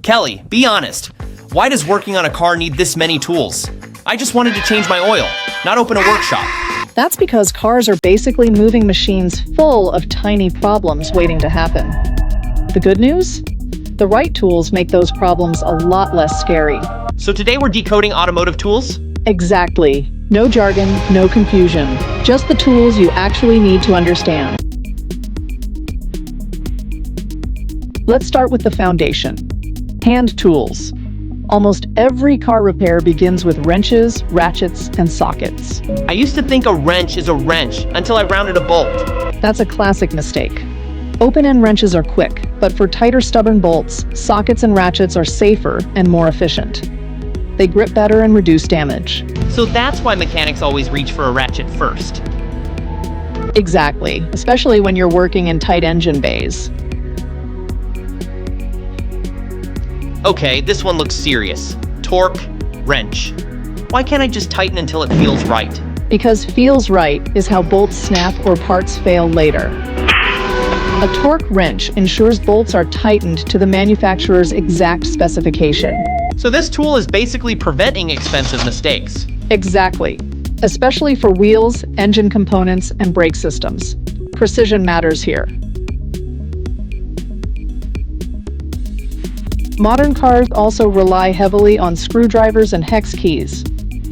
Kelly, be honest. Why does working on a car need this many tools? I just wanted to change my oil, not open a workshop. That's because cars are basically moving machines full of tiny problems waiting to happen. The good news? The right tools make those problems a lot less scary. So today we're decoding automotive tools? Exactly. No jargon, no confusion. Just the tools you actually need to understand. Let's start with the foundation. Hand tools. Almost every car repair begins with wrenches, ratchets, and sockets. I used to think a wrench is a wrench until I rounded a bolt. That's a classic mistake. Open-end wrenches are quick, but for tighter, stubborn bolts, sockets and ratchets are safer and more efficient. They grip better and reduce damage. So that's why mechanics always reach for a ratchet first. Exactly, especially when you're working in tight engine bays. Okay, this one looks serious. Torque, wrench. Why can't I just tighten until it feels right? Because feels right is how bolts snap or parts fail later. A torque wrench ensures bolts are tightened to the manufacturer's exact specification. So this tool is basically preventing expensive mistakes. Exactly, especially for wheels, engine components, and brake systems. Precision matters here. Modern cars also rely heavily on screwdrivers and hex keys,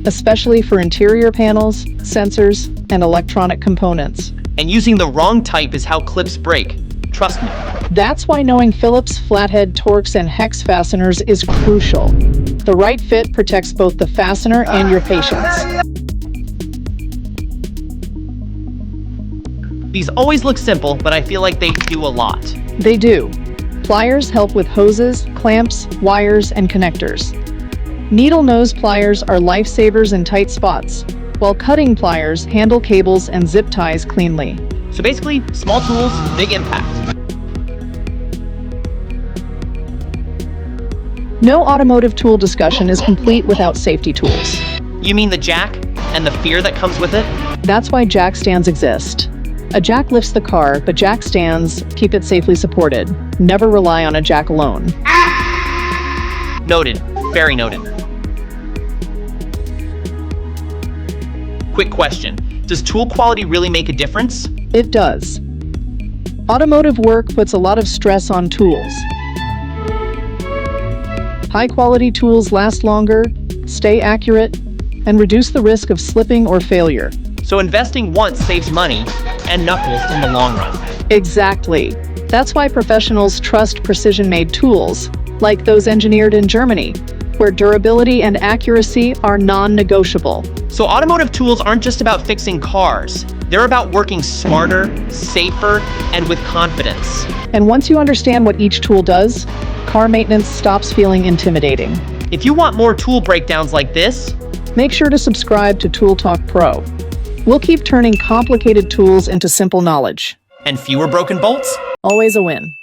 especially for interior panels, sensors, and electronic components. And using the wrong type is how clips break. Trust me. That's why knowing Phillips flathead torques and hex fasteners is crucial. The right fit protects both the fastener and your patience. These always look simple, but I feel like they do a lot. They do. Pliers help with hoses, clamps, wires, and connectors. Needle nose pliers are lifesavers in tight spots, while cutting pliers handle cables and zip ties cleanly. So basically, small tools, big impact. No automotive tool discussion is complete without safety tools. You mean the jack and the fear that comes with it? That's why jack stands exist. A jack lifts the car, but jack stands keep it safely supported. Never rely on a jack alone. Noted. Very noted. Quick question. Does tool quality really make a difference? It does. Automotive work puts a lot of stress on tools. High-quality tools last longer, stay accurate, and reduce the risk of slipping or failure. So investing once saves money and knuckles in the long run. Exactly. That's why professionals trust precision-made tools, like those engineered in Germany, where durability and accuracy are non-negotiable. So automotive tools aren't just about fixing cars. They're about working smarter, safer, and with confidence. And once you understand what each tool does, car maintenance stops feeling intimidating. If you want more tool breakdowns like this, make sure to subscribe to Tool Talk Pro. We'll keep turning complicated tools into simple knowledge. and fewer broken bolts, Always a win.